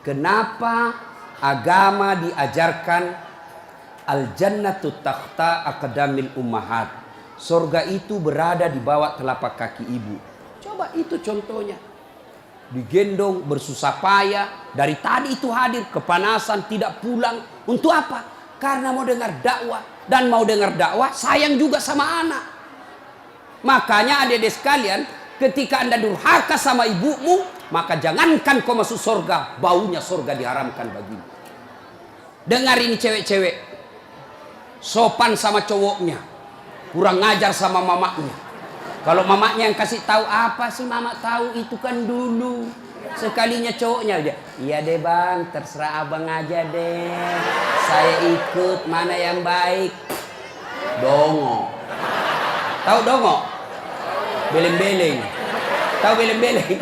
Kenapa agama diajarkan al-jannatu takhta aqdamil ummahat? Surga itu berada di bawah telapak kaki ibu. Coba itu contohnya. Digendong bersusah payah, dari tadi itu hadir, kepanasan, tidak pulang. Untuk apa? Karena mau dengar dakwah. Dan mau dengar dakwah sayang juga sama anak. Makanya adik-adik sekalian, ketika Anda durhaka sama ibumu, maka jangankan kau masuk surga, baunya surga diharamkan bagimu. Dengar ini cewek-cewek, sopan sama cowoknya, kurang ngajar sama mamanya. Kalau mamanya yang kasih tahu, apa sih mama tahu, itu kan dulu. Sekalinya cowoknya aja, iya deh bang, terserah abang aja deh, saya ikut, mana yang baik. Dongo. Tahu dongo? Beleng-beleng. Tahu beleng-beleng?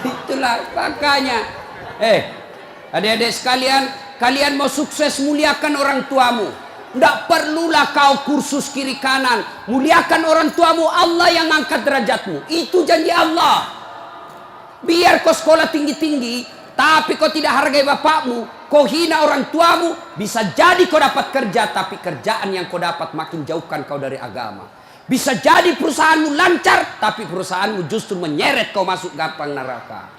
Itulah makanya. Adik-adik sekalian, kalian mau sukses, muliakan orang tuamu. Tidak perlulah kau kursus kiri kanan. Muliakan orang tuamu, Allah yang angkat derajatmu. Itu janji Allah. Biar kau sekolah tinggi-tinggi, tapi kau tidak hargai bapakmu, kau hina orang tuamu, bisa jadi kau dapat kerja, tapi kerjaan yang kau dapat makin jauhkan kau dari agama. Bisa jadi perusahaanmu lancar, tapi perusahaanmu justru menyeret kau masuk gampang neraka.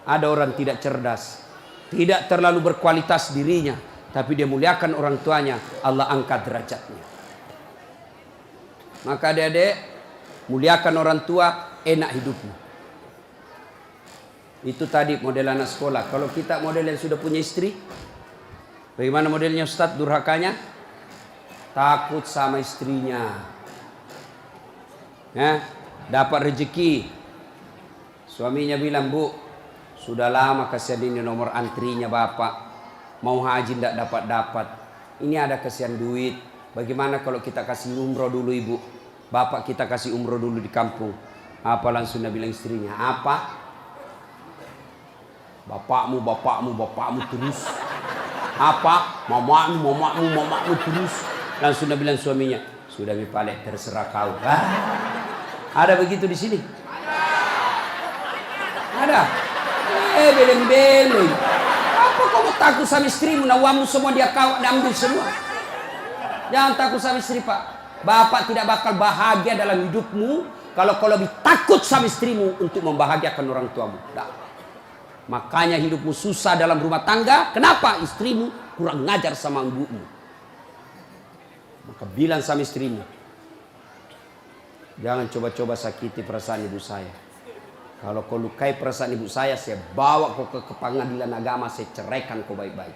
Ada orang tidak cerdas, tidak terlalu berkualitas dirinya, tapi dia muliakan orang tuanya, Allah angkat derajatnya. Maka adik-adik, muliakan orang tua, enak hidupmu. Itu tadi model anak sekolah. Kalau kita model yang sudah punya istri, bagaimana modelnya Ustadz durhakanya? Takut sama istrinya. Dapat rezeki, suaminya bilang, bu, sudah lama kasihan ini nomor antrinya bapak, mau haji tidak dapat-dapat, ini ada kasihan duit, bagaimana kalau kita kasih umroh dulu ibu, bapak kita kasih umroh dulu di kampung. Apa langsung dia bilang istrinya, apa? Bapakmu terus. Apa? Mamamu terus. Langsung dia bilang suaminya, sudah mipalek, terserah kau. Ada begitu di sini? Ada. Beleng-beleng. Apa kamu takut sama istrimu? Nawamu semua dia kau ambil semua. Jangan takut sama istri, Pak. Bapak tidak bakal bahagia dalam hidupmu kalau kau lebih takut sama istrimu untuk membahagiakan orang tuamu. Nah. Makanya hidupmu susah dalam rumah tangga. Kenapa? Istrimu kurang ngajar sama ibumu. Maka bilang sama istrimu, jangan coba-coba sakiti perasaan ibu saya. Kalau kau lukai perasaan ibu saya bawa kau ke pengadilan agama, saya ceraikan kau baik-baik.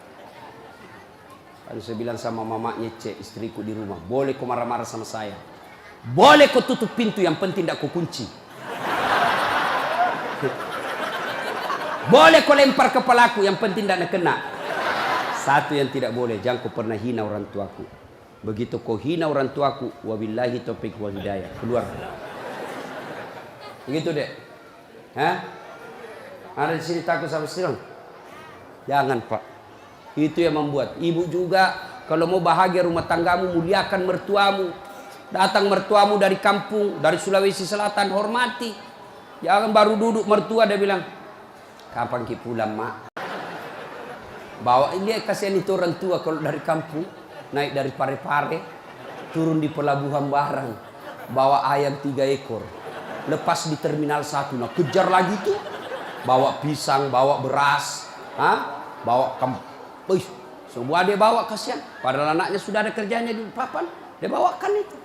Lalu saya bilang sama mamanya, istriku di rumah, boleh kau marah-marah sama saya, boleh kau tutup pintu, yang penting tidak kau kunci. Boleh kau lempar kepalaku, yang penting tidak kena. Satu yang tidak boleh, jangan kau pernah hina orang tuaku. Begitu kau hina orang tuaku, wabillahi taufiq wal hidayah, keluar. Begitu deh. Ada di sini takut sama istri? Jangan, Pak. Itu yang membuat ibu juga kalau mau bahagia rumah tanggamu, muliakan mertuamu. Datang mertuamu dari kampung, dari Sulawesi Selatan, hormati. Jangan baru duduk mertua dia bilang, kapan ki pulang, mak? Bawa dia, kasihan itu orang tua kalau dari kampung, naik dari Parepare, turun di pelabuhan barang, bawa ayam 3 ekor, lepas di terminal 1, nah kejar lagi tuh, bawa pisang, bawa beras, bawa semua dia bawa, kasihan. Padahal anaknya sudah ada kerjanya di papan, dia bawakan itu.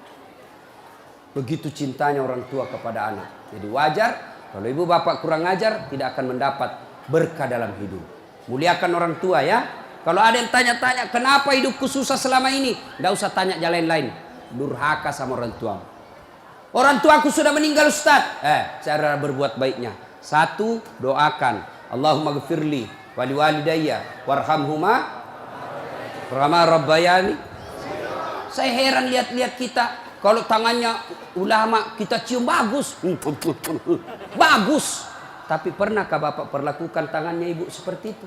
Begitu cintanya orang tua kepada anak. Jadi wajar kalau ibu bapak kurang ajar, tidak akan mendapat berkah dalam hidup. Muliakan orang tua ya. Kalau ada yang tanya-tanya, kenapa hidupku susah selama ini? Tidak usah tanya jalan lain. Durhaka sama orang tua. Orang tuaku sudah meninggal, Ustaz. Cara berbuat baiknya. 1, doakan. Allahumma gfirli wali walidayya warhamhuma kama rabbayani. Saya heran lihat-lihat kita. Kalau tangannya ulama kita cium bagus. Bagus. Tapi pernahkah Bapak perlakukan tangannya ibu seperti itu?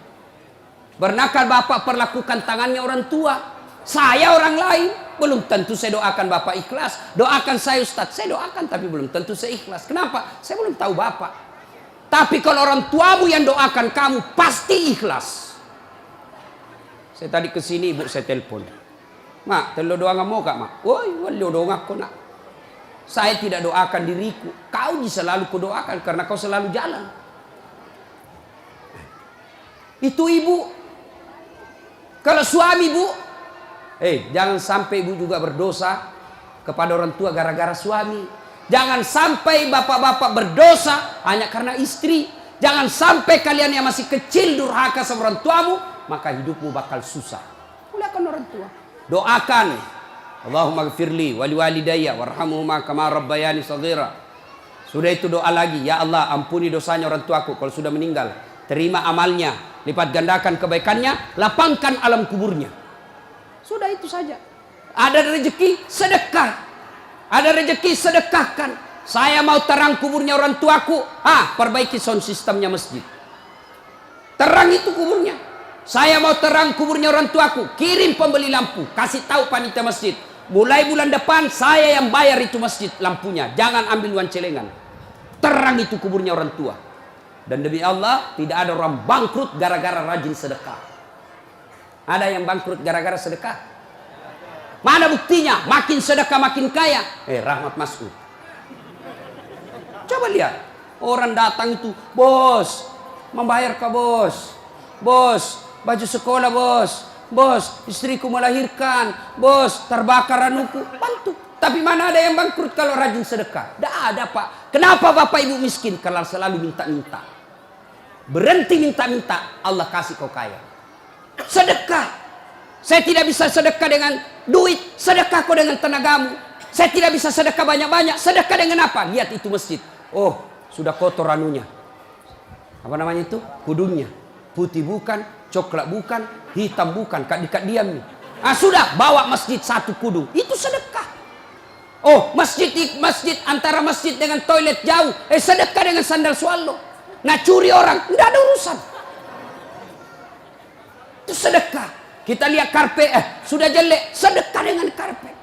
Pernahkah Bapak perlakukan tangannya orang tua? Saya orang lain, belum tentu saya doakan Bapak ikhlas. Doakan saya Ustaz, saya doakan tapi belum tentu saya ikhlas. Kenapa? Saya belum tahu Bapak. Tapi kalau orang tuamu yang doakan kamu, pasti ikhlas. Saya tadi kesini, ibu saya telepon. Mak, telo doa mau kak mak? Woi, walio doa aku nak. Saya tidak doakan diriku. Kau selalu kudoakan karena kau selalu jalan. Itu ibu. Kalau suami bu, jangan sampai ibu juga berdosa kepada orang tua gara-gara suami. Jangan sampai bapak-bapak berdosa hanya karena istri. Jangan sampai kalian yang masih kecil durhaka sama orang tuamu, maka hidupmu bakal susah. Muliakan orang tua. Doakan. Allahumma gfirli wali walidayya warhamhuma kama rabbayani shaghira. Sudah itu doa lagi, ya Allah ampuni dosanya orang tuaku kalau sudah meninggal. Terima amalnya, lipat gandakan kebaikannya, lapangkan alam kuburnya. Sudah itu saja. Ada rezeki, sedekah. Ada rezeki, sedekahkan. Saya mau terang kuburnya orang tuaku. Perbaiki sound sistemnya masjid. Terang itu kuburnya. Saya mau terang kuburnya orang tuaku. Kirim pembeli lampu. Kasih tahu panitia masjid. Mulai bulan depan saya yang bayar itu masjid lampunya. Jangan ambil uang celengan. Terang itu kuburnya orang tua. Dan demi Allah tidak ada orang bangkrut gara-gara rajin sedekah. Ada yang bangkrut gara-gara sedekah? Mana buktinya? Makin sedekah makin kaya. Rahmat Mas'ud. Coba lihat. Orang datang itu, bos, membayar ke bos. Bos, baju sekolah bos. Bos, istriku melahirkan. Bos, terbakar anuku. Bantu. Tapi mana ada yang bangkrut kalau rajin sedekah? Tidak ada pak. Kenapa bapak ibu miskin? Kalau selalu minta-minta. Berhenti minta-minta. Allah kasih kau kaya. Sedekah. Saya tidak bisa sedekah dengan duit, sedekah kau dengan tenagamu. Saya tidak bisa sedekah banyak-banyak, sedekah dengan apa? Lihat itu masjid. Oh, sudah kotor anunya. Apa namanya itu? Kudungnya. Putih bukan, coklat bukan, hitam bukan, kat diam nih. Sudah, bawa masjid satu kudung. Itu sedekah. Oh, masjid antara masjid dengan toilet jauh. Sedekah dengan sandal swallow. Nah, curi orang, tidak ada urusan. Itu sedekah. Kita lihat karpet, sudah jelek, sedekah dengan karpet.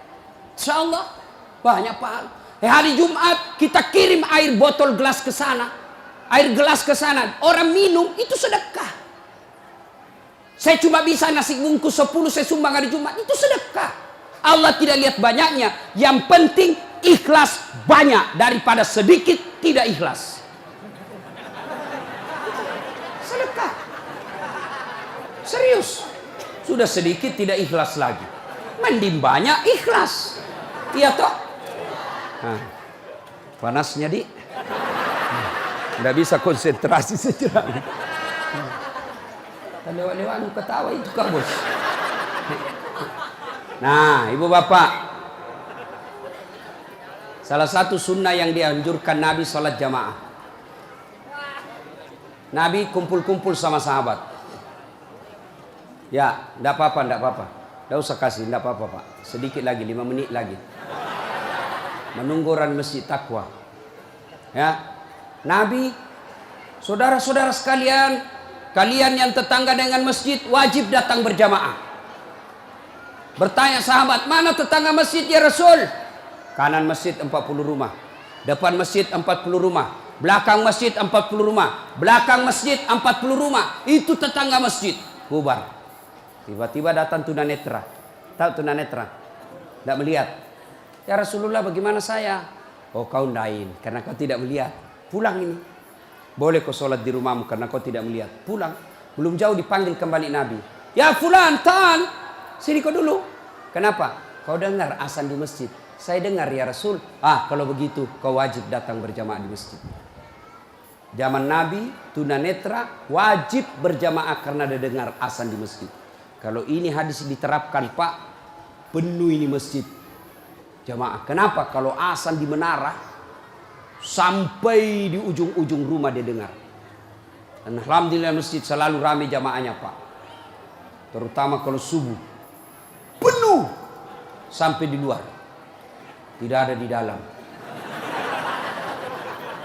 Insyaallah banyak pahala. Hari Jumat kita kirim air botol gelas ke sana, air gelas ke sana, orang minum itu sedekah. Saya cuma bisa nasi bungkus 10 saya sumbang hari Jumat, itu sedekah. Allah tidak lihat banyaknya, yang penting ikhlas banyak daripada sedikit tidak ikhlas. Sedekah. Serius. Sudah sedikit tidak ikhlas lagi. Mending banyak ikhlas. Iya toh? Panasnya di. Nggak bisa konsentrasi sejenak. Lewat-lewat ketawa itu kak bos. Nah ibu bapak. Salah satu sunnah yang dianjurkan Nabi sholat jamaah. Nabi kumpul-kumpul sama sahabat. Ya, enggak apa-apa. Enggak usah kasih, enggak apa-apa, Pak. Sedikit lagi, 5 menit lagi. Menunggu orang masjid takwa. Ya. Nabi, saudara-saudara sekalian, kalian yang tetangga dengan masjid wajib datang berjamaah. Bertanya sahabat, mana tetangga masjid ya Rasul? Kanan masjid 40 rumah. Depan masjid 40 rumah. Belakang masjid 40 rumah. Belakang masjid 40 rumah. Itu tetangga masjid. Bubar. Tiba-tiba datang tunanetra. Tahu tunanetra? Tidak melihat. Ya Rasulullah bagaimana saya? Oh kau lain karena kau tidak melihat. Pulang ini. Boleh kau sholat di rumahmu karena kau tidak melihat. Pulang. Belum jauh dipanggil kembali Nabi. Ya fulan, tan. Sini kau dulu. Kenapa? Kau dengar azan di masjid. Saya dengar ya Rasul. Kalau begitu kau wajib datang berjamaah di masjid. Zaman Nabi, tunanetra wajib berjamaah karena dia dengar azan di masjid. Kalau ini hadis diterapkan Pak, penuh ini masjid jamaah. Kenapa? Kalau azan di menara sampai di ujung-ujung rumah dia dengar. Dan alhamdulillah masjid selalu ramai jamaahnya Pak. Terutama kalau subuh penuh sampai di luar. Tidak ada di dalam.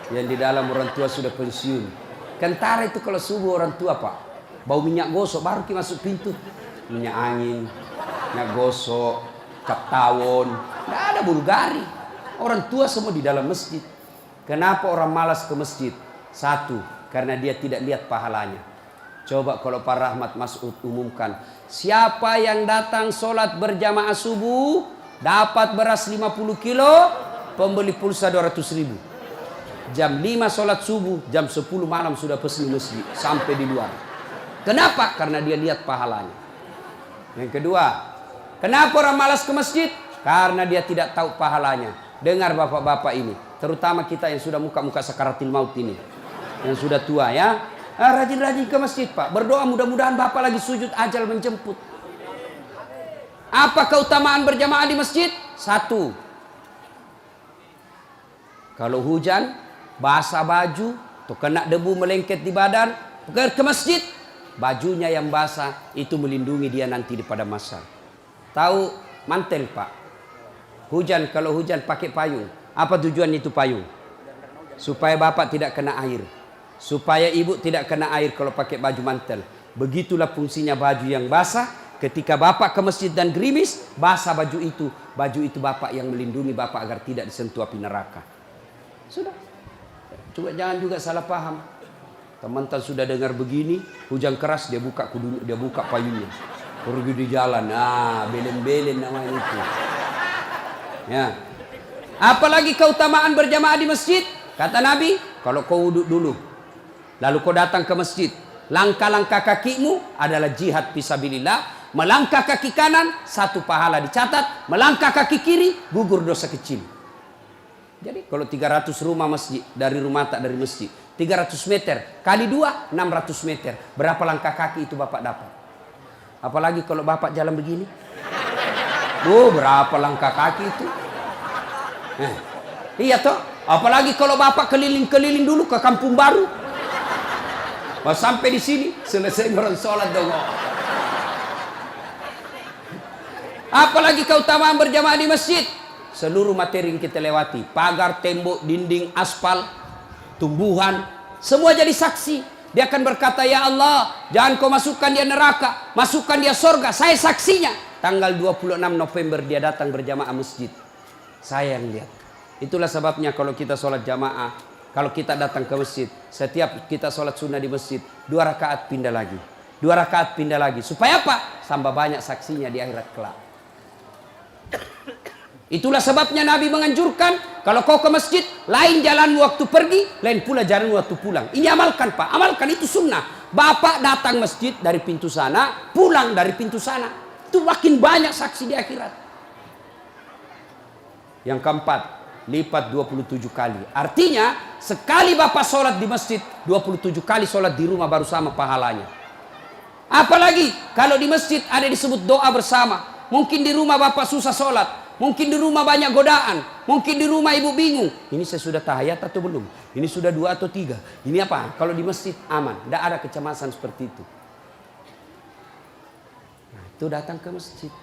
Yang di dalam orang tua sudah pensiun. Kentara itu kalau subuh orang tua Pak, bau minyak gosok baru kita masuk pintu. Minyak angin, minyak gosok, cap tawon, tidak ada Bulgari. Orang tua semua di dalam masjid. Kenapa orang malas ke masjid? Satu, karena dia tidak lihat pahalanya. Coba kalau Pak Rahmat Mas'ud umumkan, siapa yang datang sholat berjamaah subuh dapat beras 50 kilo, pembeli pulsa 200.000. Jam 5 sholat subuh, jam 10 malam sudah pesan masjid sampai di luar. Kenapa? Karena dia lihat pahalanya. Yang kedua, kenapa orang malas ke masjid? Karena dia tidak tahu pahalanya. Dengar bapak-bapak ini, terutama kita yang sudah muka-muka sakaratil maut ini, yang sudah tua ya, rajin-rajin ke masjid Pak, berdoa mudah-mudahan bapak lagi sujud ajal menjemput. Apa keutamaan berjamaah di masjid? Satu, kalau hujan basah baju atau kena debu melengket di badan, ke masjid, bajunya yang basah itu melindungi dia nanti di pada masa. Tahu mantel Pak, hujan, kalau hujan pakai payung. Apa tujuan itu payung? Supaya bapak tidak kena air, supaya ibu tidak kena air kalau pakai baju mantel. Begitulah fungsinya baju yang basah. Ketika bapak ke masjid dan gerimis, basah baju itu bapak yang melindungi bapak agar tidak disentuh api neraka. Sudah. Coba jangan juga salah paham. Teman-teman sudah dengar begini, hujan keras dia buka payungnya, pergi di jalan. Belen-belen namanya itu. Ya. Apalagi keutamaan berjamaah di masjid? Kata Nabi, kalau kau wudhu dulu, lalu kau datang ke masjid, langkah-langkah kakimu adalah jihad fisabilillah. Melangkah kaki kanan, 1 pahala dicatat. Melangkah kaki kiri, gugur dosa kecil. Jadi kalau 300 rumah masjid, dari rumah tak dari masjid, 300 meter kali 2, 600 meter. Berapa langkah kaki itu bapak dapat? Apalagi kalau bapak jalan begini, berapa langkah kaki itu? Iya toh. Apalagi kalau bapak keliling-keliling dulu ke kampung baru, sampai di sini selesai orang sholat dong. Apalagi keutamaan berjamaah di masjid? Seluruh materi yang kita lewati, pagar, tembok, dinding, aspal, tumbuhan, semua jadi saksi. Dia akan berkata, ya Allah, jangan kau masukkan dia neraka, masukkan dia surga. Saya saksinya. Tanggal 26 November dia datang berjamaah masjid. Saya yang lihat. Itulah sebabnya kalau kita sholat jamaah, kalau kita datang ke masjid, setiap kita sholat sunnah di masjid, 2 rakaat pindah lagi, 2 rakaat pindah lagi. Supaya apa? Tambah banyak saksinya di akhirat kelak. Itulah sebabnya Nabi menganjurkan, kalau kau ke masjid, lain jalan waktu pergi, lain pula jalan waktu pulang. Ini amalkan Pak, amalkan, itu sunnah. Bapak datang masjid dari pintu sana, pulang dari pintu sana. Itu makin banyak saksi di akhirat. Yang keempat, lipat 27 kali. Artinya, sekali bapak sholat di masjid, 27 kali sholat di rumah baru sama pahalanya. Apalagi, kalau di masjid ada disebut doa bersama. Mungkin di rumah bapak susah sholat. Mungkin di rumah banyak godaan. Mungkin di rumah ibu bingung. Ini saya sudah tahiyat atau belum? Ini sudah 2 atau 3? Ini apa? Kalau di masjid aman. Tidak ada kecemasan seperti itu. Nah, itu datang ke masjid.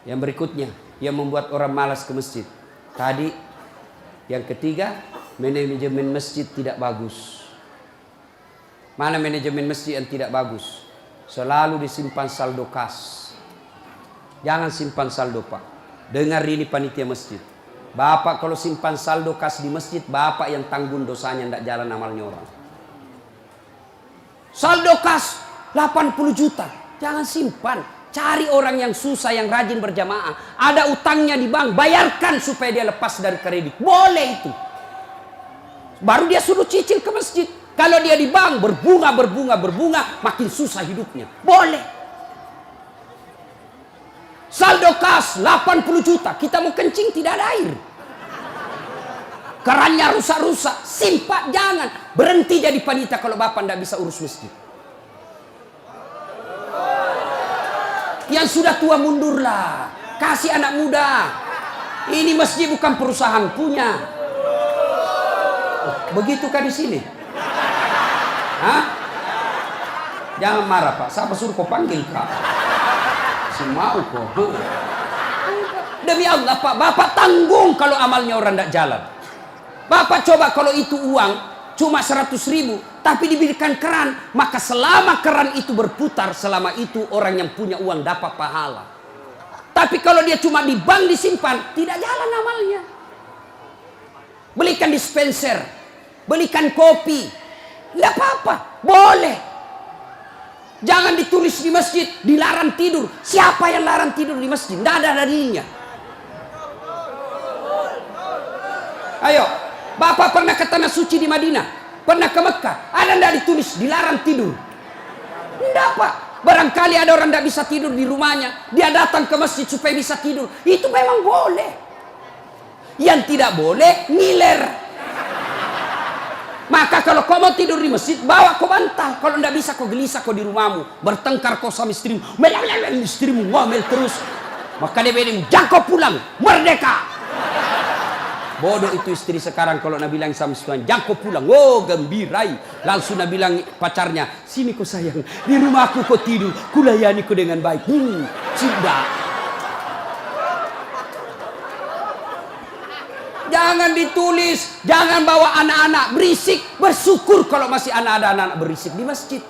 Yang berikutnya, yang membuat orang malas ke masjid. Tadi, yang ketiga, manajemen masjid tidak bagus. Mana manajemen masjid yang tidak bagus? Selalu disimpan saldo kas. Jangan simpan saldo Pak. Dengar ini panitia masjid. Bapak kalau simpan saldo kas di masjid, bapak yang tanggung dosanya, tidak jalan amalnya orang. Saldo kas 80 juta. Jangan simpan. Cari orang yang susah, yang rajin berjamaah. Ada utangnya di bank, bayarkan supaya dia lepas dari kredit. Boleh itu. Baru dia suruh cicil ke masjid. Kalau dia di bank berbunga, makin susah hidupnya. Boleh. Saldo kas 80 juta, kita mau kencing tidak ada air. Kerannya rusak-rusak, simpan, jangan. Berhenti jadi panitia kalau bapak tidak bisa urus masjid. Yang sudah tua mundurlah, kasih anak muda. Ini masjid bukan perusahaan punya. Begitukah di sini? Hah? Jangan marah Pak, siapa suruh kau panggil Kak? Mau kok. Demi Allah Pak, bapak tanggung kalau amalnya orang tidak jalan. Bapak coba kalau itu uang cuma 100.000, tapi diberikan keran, maka selama keran itu berputar, selama itu orang yang punya uang dapat pahala. Tapi kalau dia cuma di bank disimpan, tidak jalan amalnya. Belikan dispenser, belikan kopi. Tidak apa-apa, boleh. Jangan ditulis di masjid, dilarang tidur. Siapa yang larang tidur di masjid? Tidak ada dalilnya. Ayo, Bapak pernah ke tanah suci di Madinah? Pernah ke Mekah? Ada tidak ditulis dilarang tidur? Tidak, Pak. Barangkali ada orang tidak bisa tidur di rumahnya, dia datang ke masjid supaya bisa tidur. Itu memang boleh. Yang tidak boleh, ngiler. Maka kalau kau mau tidur di masjid, bawa kau bantal. Kalau tidak bisa, kau gelisah kau di rumahmu. Bertengkar kau sama istrimu. Istrimu ngomel terus. Maka dia bilang, jangan kau pulang. Merdeka. Bodoh itu istri sekarang kalau Nabi bilang sama istrinya, jangan kau pulang. Oh, gembirai. Langsung Nabi bilang pacarnya, sini kau sayang. Di rumahku kau tidur. Kulayani kau dengan baik. Sudah. Jangan ditulis, jangan bawa anak-anak berisik. Bersyukur kalau masih ada anak-anak berisik di masjid.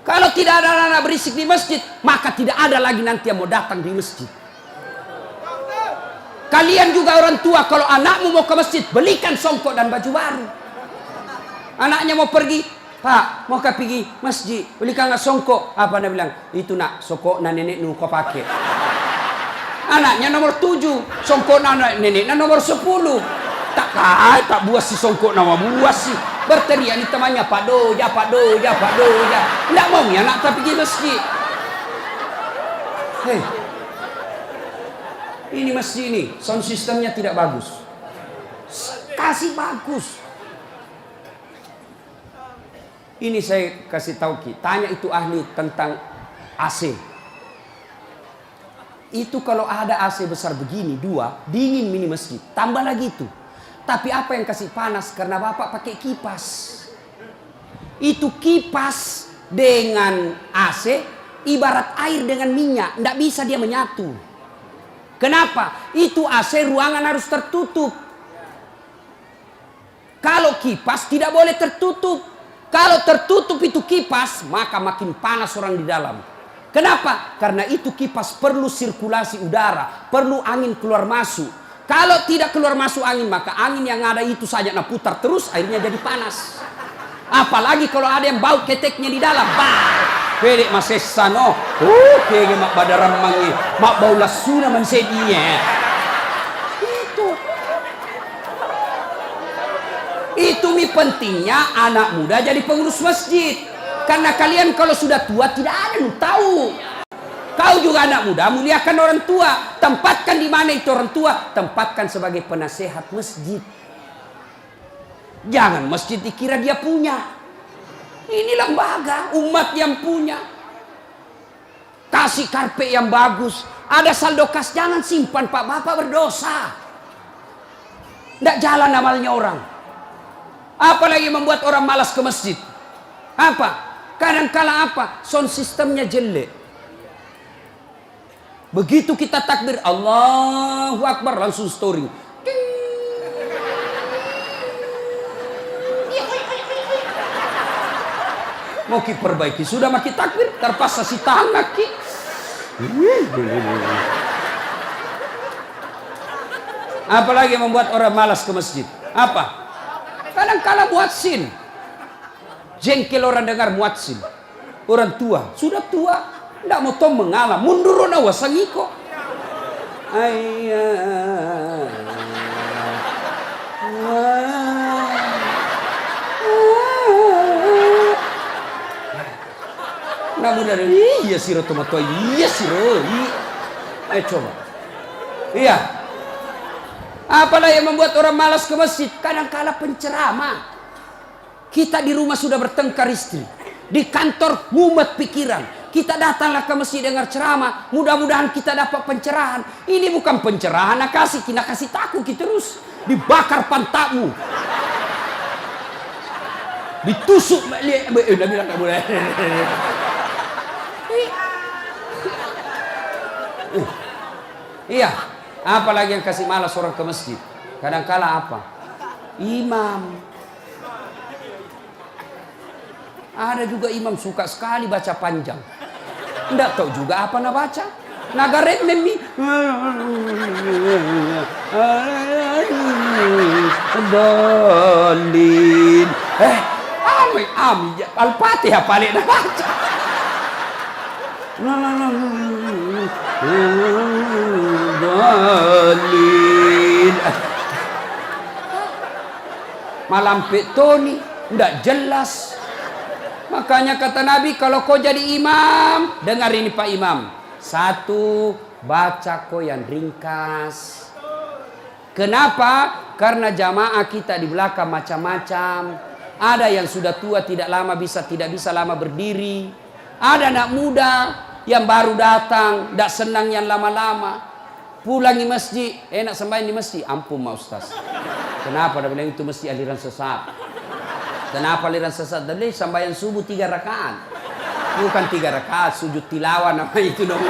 Kalau tidak ada anak-anak berisik di masjid, maka tidak ada lagi nanti yang mau datang di masjid. Kalian juga orang tua, kalau anakmu mau ke masjid, belikan songkok dan baju baru. Anaknya mau pergi, Pak, mau pergi masjid, belikan nggak songkok? Apa dia bilang? Itu nak, songkok na nenek nu kau pakai. Anaknya nomor 7, songkok na nenek na nomor 10. Tak buas si songkok nama buas sih. Berteriak ni temannya, Pak Doja, Pak Doja, Pak Doja. Tidak mau ya anak tak pergi masjid. Hei, ini masjid ini, sound systemnya tidak bagus. Kasih bagus. Ini saya kasih tahu Ki, tanya itu ahli tentang AC. Itu kalau ada AC besar begini, 2, dingin mini masjid. Tambah lagi itu. Tapi apa yang kasih panas? Karena Bapak pakai kipas. Itu kipas dengan AC, ibarat air dengan minyak. Tidak bisa dia menyatu. Kenapa? Itu AC ruangan harus tertutup. Kalau kipas tidak boleh tertutup. Kalau tertutup itu kipas, maka makin panas orang di dalam. Kenapa? Karena itu kipas perlu sirkulasi udara, perlu angin keluar masuk. Kalau tidak keluar masuk angin, maka angin yang ada itu saja nak putar terus, airnya jadi panas. Apalagi kalau ada yang bau keteknya di dalam. Pedek masesano. Kege mak badaram mangi, mak bau lasuna mansedinya. Itu mi pentingnya anak muda jadi pengurus masjid. Karena kalian kalau sudah tua tidak ada yang tahu. Kau juga anak muda, muliakan orang tua. Tempatkan di mana itu orang tua? Tempatkan sebagai penasehat masjid. Jangan masjid dikira dia punya. Ini lembaga, umat yang punya. Kasih karpet yang bagus. Ada saldo kas, jangan simpan Pak, Bapak berdosa. Tidak jalan amalnya orang. Apalagi membuat orang malas ke masjid. Apa? Kadang-kala apa? Sound sistemnya jelek. Begitu kita takbir, Allahu Akbar, langsung story. Mau ki perbaiki, sudah makin takbir, terpaksa si tangan ki. Apalagi membuat orang malas ke masjid. Apa? Kadang-kala muadzin. Jengkel orang dengar muadzin. Orang tua, sudah tua, tidak mau tong mengalah, mundur na wasangiko. Namun dari iya siro tomato, iya siro. Ayo coba. Iya. Apalah yang membuat orang malas ke masjid? Kadang-kala penceramah. Kita di rumah sudah bertengkar istri. Di kantor mumet pikiran. Kita datanglah ke masjid dengar ceramah. Mudah-mudahan kita dapat pencerahan. Ini bukan pencerahan. Nak kasih takut kita terus. Dibakar pantatmu. Ditusuk. Udah bilang tak boleh. Iya. Apalagi yang kasih malas orang ke masjid. Kadang-kala apa? Imam. Ada juga imam suka sekali baca panjang. Tidak tahu juga apa nak baca. Nagaret memi. Dolin. Al-Fatihah paling nak baca. Dolin. Malam petoni ndak jelas. Makanya kata Nabi, kalau kau jadi imam, dengar ini Pak Imam. Satu, baca kau yang ringkas. Kenapa? Karena jamaah kita di belakang macam-macam. Ada yang sudah tua tidak bisa lama berdiri. Ada anak muda yang baru datang, tidak senang yang lama-lama. Pulang di masjid, enak sembahyang di masjid. Ampun Ma Ustaz. Kenapa? Dia bilang itu mesti aliran sesat. Kenapa aliran sesat? Dia bilang sembahyang subuh 3 rakaat. Bukan 3 rakaat, sujud tilawah nama itu dong.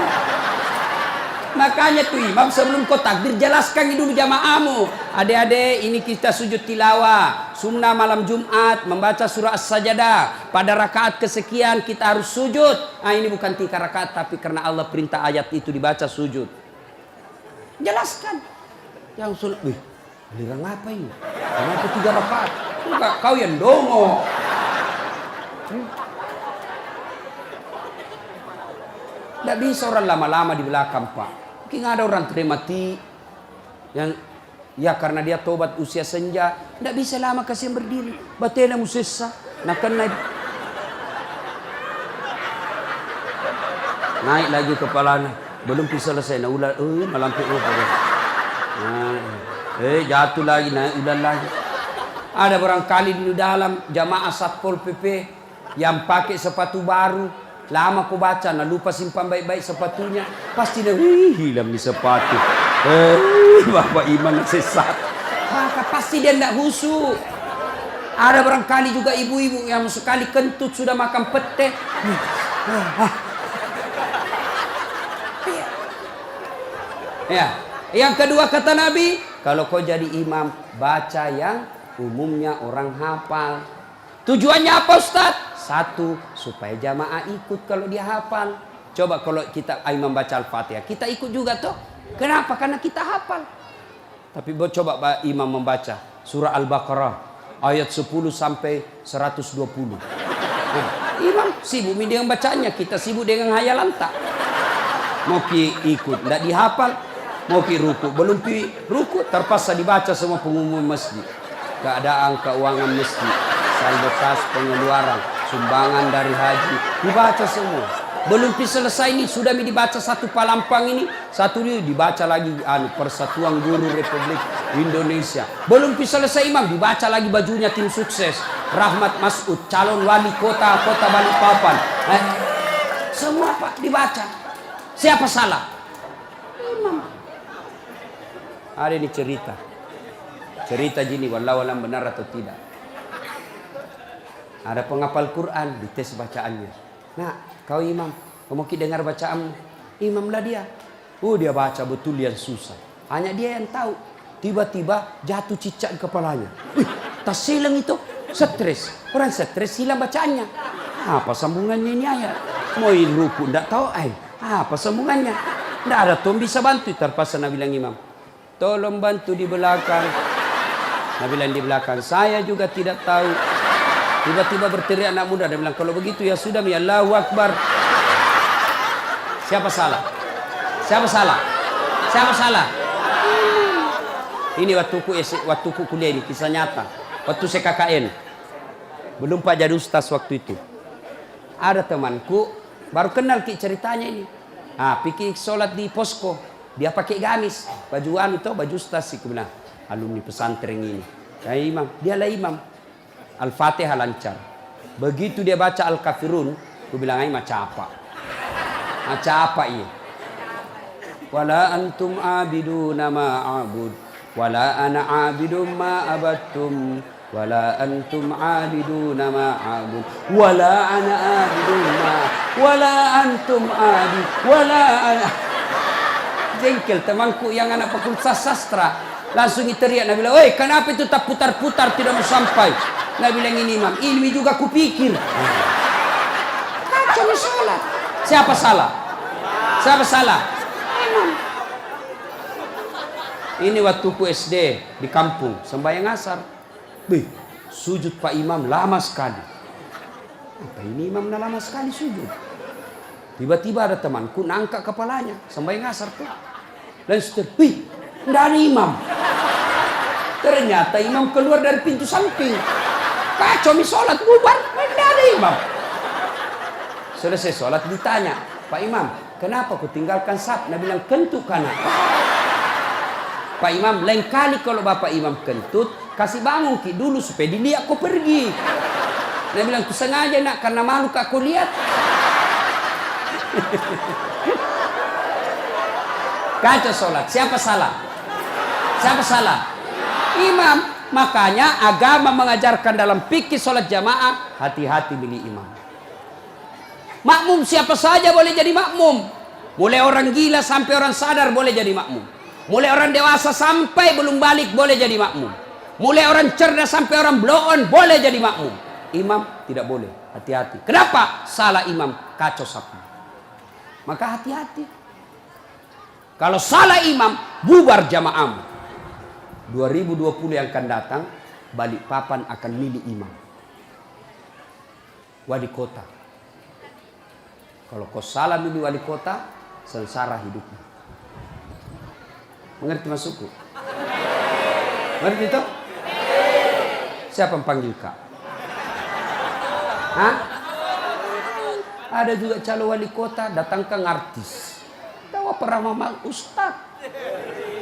Makanya tuh imam sebelum kau takbir jelaskan dulu jamaahmu. Adik-adik, ini kita sujud tilawah. Sunnah malam Jumat membaca surah As-Sajdah. Pada rakaat kesekian kita harus sujud. Ini bukan 3 rakaat, tapi karena Allah perintah ayat itu dibaca sujud. Jelaskan. Yang sulit, aliran apa ini? Kenapa 3 rakaat? Enggak, kau yang dongo. Tidak bisa orang lama-lama di belakang Pak. Mungkin ada orang mati yang ya karena dia tobat usia senja, tidak bisa lama kasihan berdiri. Batena musessa, nah kena naik lagi kepalanya, belum bisa selesai. Nah ulah, malam itu jatuh lagi, naik udah lagi. Ada barangkali di dalam jamaah Satpol PP yang pakai sepatu baru. Lama kau baca, nah lupa simpan baik-baik sepatunya. Pasti dia, hilang di sepatu. Bapak Imam sesat. Maka pasti dia tidak khusyuk. Ada barangkali juga ibu-ibu yang sekali kentut sudah makan pete. Ya. Yang kedua kata Nabi, kalau kau jadi imam, baca yang umumnya orang hafal. Tujuannya apa Ustaz? Satu, supaya jamaah ikut kalau dia hafal. Coba kalau kita imam baca Al-Fatihah, kita ikut juga toh. Kenapa? Karena kita hafal. Tapi coba imam membaca surah Al-Baqarah ayat 10 sampai 120. Nah, imam sibuk dengan bacanya, kita sibuk dengan hayalan tak. Mau ikut, tidak dihafal. Mau ruku, belum ruku, terpaksa dibaca semua pengumuman masjid. Keadaan keuangan masjid, saldo kas pengeluaran, sumbangan dari haji, dibaca semua. Belum selesai ini sudah dibaca satu palampang ini, satu ini dibaca lagi Persatuan Guru Republik Indonesia. Belum selesai imam dibaca lagi bajunya tim sukses Rahmat Masud, calon wali kota Balikpapan. Semua Pak dibaca. Siapa salah? Imam. Ada ini cerita gini, wallahu alam benar atau tidak. Ada penghafal Quran, dites bacaannya. Nah, kau imam, kau mau dengar bacaan imam lah dia. Dia baca betul yang susah. Hanya dia yang tahu. Tiba-tiba jatuh cicak kepalanya. Tas silang itu, stres. Orang stres hilang bacaannya. Apa sambungannya ini ayat? Mau ruku, tidak tahu apa sambungannya? Tidak ada tuh bisa bantu. Terpaksa Nabi bilang imam, tolong bantu di belakang. Nabi bilang di belakang, saya juga tidak tahu. Tiba-tiba berteriak anak muda. Dia bilang, kalau begitu ya sudah, ya Allahu Akbar. Siapa salah? Siapa salah? Siapa salah? Ini waktuku kuliah ini, kisah nyata. Waktu saya KKN. Belum Pak jadi ustaz waktu itu. Ada temanku, baru kenal ceritanya ini. Pikir sholat di posko. Dia pakai gamis. Baju ustaz sih. Kebenar. Alumni pesantren ini. Ya imam. Dialah imam. Al-Fatihah lancar. Begitu dia baca Al-Kafirun, aku bilang macam apa? Macam apa ini? Wala antum abiduna ma a'bud, wala ana abidum ma abattum, wala antum abiduna ma a'bud, wala ana abidum ma, wala antum abid, wala ana. Jengkel temanku yang anak fakultas sastra. Langsung teriak. Nabi bilang, kenapa itu tak putar-putar tidak mau sampai? Nabi bilang ini imam, ilmi juga kupikir. Kacau sholat. Siapa salah? Siapa salah? imam. Ini waktu ku SD di kampung, sembahyang asar. Bih, sujud Pak Imam lama sekali. Apa ini imam lama sekali sujud? Tiba-tiba ada temanku nangkak kepalanya, sembahyang asar tuh. Dan setelah, wih, tidak ada imam. Ternyata imam keluar dari pintu samping. Kacau mi sholat, bubar, tidak ada imam. Selesai sholat ditanya, Pak Imam, kenapa ku tinggalkan saf? Nabi bilang, kentut kanan. Pak Imam, lain kali kalau Bapak Imam kentut, kasih bangun ki dulu supaya dilihat kau pergi. Nabi bilang, ku sengaja nak, karena malu kak aku lihat. Kacau sholat, siapa salah? Siapa salah? Imam. Makanya agama mengajarkan dalam fikih sholat jamaah, hati-hati milih imam. Makmum siapa saja boleh jadi makmum. Mulai orang gila sampai orang sadar boleh jadi makmum. Mulai orang dewasa sampai belum balik boleh jadi makmum. Mulai orang cerdas sampai orang blow on boleh jadi makmum. Imam tidak boleh, hati-hati. Kenapa? Salah imam, kacau sapu. Maka hati-hati. Kalau salah imam, bubar jamaahmu. 2020 yang akan datang, Balikpapan akan milih imam. Wali kota. Kalau kau salah milih wali kota, sengsara hidupmu. Mengerti maksudku? Mengerti itu? Siapa yang panggil kak? Hah? Ada juga calon wali kota, datangkan artis. Tahu pernah mama ustad.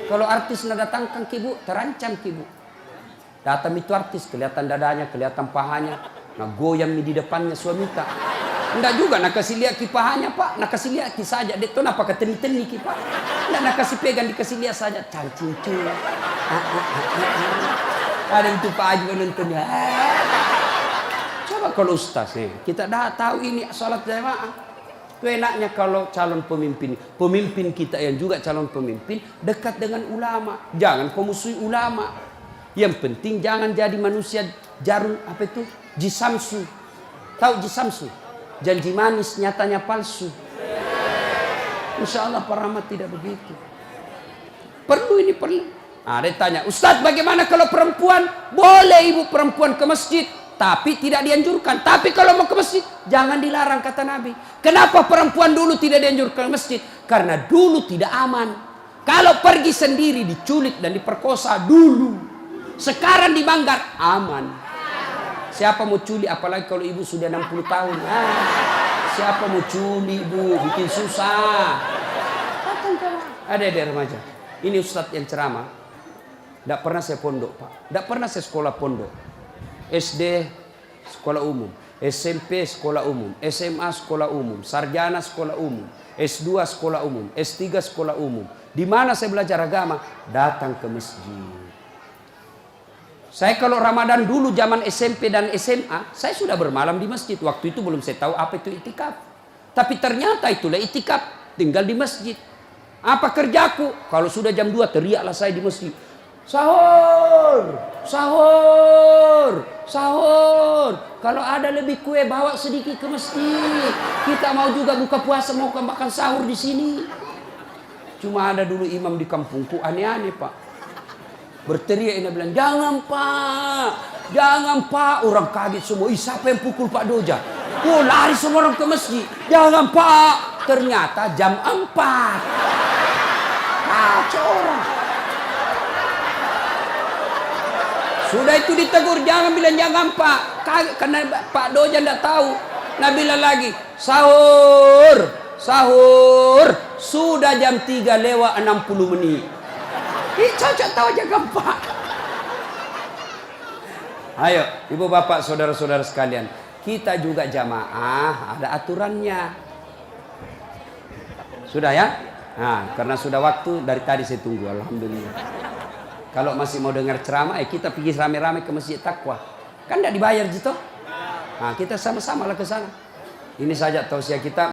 Kalau artis nak datangkan kibu, terancam kibu. Datang itu artis, kelihatan dadanya, kelihatan pahanya. Nah goyang di depannya suami tak. Enggak juga nak kasih lihat kipahanya pak, nak kasih lihat saja. Dia tu napa keteni-teni kipak. Enggak nak kasih pegang, dikasih lihat saja. Cancing-cing. Ada itu Pak Haji menontonnya. Coba kalau ustaz nih, kita dah tahu ini salat jamaah. Itu enaknya kalau calon pemimpin kita yang juga calon pemimpin dekat dengan ulama. Jangan kau musuhi ulama. Yang penting jangan jadi manusia jarum apa itu? Jisamsu. Tahu jisamsu? Janji manis nyatanya palsu. Insya Allah Pak Rahmat tidak begitu. Perlu ini perlu. Nah, dia tanya, Ustadz bagaimana kalau perempuan? Boleh ibu perempuan ke masjid, tapi tidak dianjurkan. Tapi kalau mau ke masjid, jangan dilarang kata Nabi. Kenapa perempuan dulu tidak dianjurkan ke masjid? Karena dulu tidak aman. Kalau pergi sendiri diculik dan diperkosa dulu. Sekarang di Manggar aman. Siapa mau culik, apalagi kalau ibu sudah 60 tahun. Siapa mau culik ibu, bikin susah. Ada remaja. Ini ustadz yang ceramah. Tidak pernah saya pondok pak. Tidak pernah saya sekolah pondok. SD sekolah umum, SMP sekolah umum, SMA sekolah umum, sarjana sekolah umum, S2 sekolah umum, S3 sekolah umum. Di mana saya belajar agama? Datang ke masjid. Saya kalau Ramadan dulu zaman SMP dan SMA, saya sudah bermalam di masjid. Waktu itu belum saya tahu apa itu itikaf. Tapi ternyata itulah itikaf, tinggal di masjid. Apa kerjaku? Kalau sudah jam 2 teriaklah saya di masjid. Sahur, sahur, sahur. Kalau ada lebih kue bawa sedikit ke masjid. Kita mau juga buka puasa, mau makan sahur di sini. Cuma ada dulu imam di kampungku aneh-aneh pak. Berteriak ini bilang, jangan pak, jangan pak. Orang kaget semua, siapa yang pukul Pak Doja? Oh lari semua orang ke masjid. Jangan pak. Ternyata jam 4. Kacau orang. Sudah itu ditegur, jangan bilang jangan pak. Kaget karena Pak Doja tidak tahu. Nah bilang lagi, sahur, sahur. Sudah jam 3 lewat 60 menit. Cocok tahu aja gampang. Ayo, ibu bapak, saudara-saudara sekalian, kita juga jamaah ada aturannya. Sudah ya? Nah, karena sudah waktu dari tadi saya tunggu, alhamdulillah. Kalau masih mau dengar ceramah, kita pergi rame-rame ke Masjid Taqwa. Kan tidak dibayar gitu. Nah, kita sama-sama lah ke sana. Ini saja tausiah kita.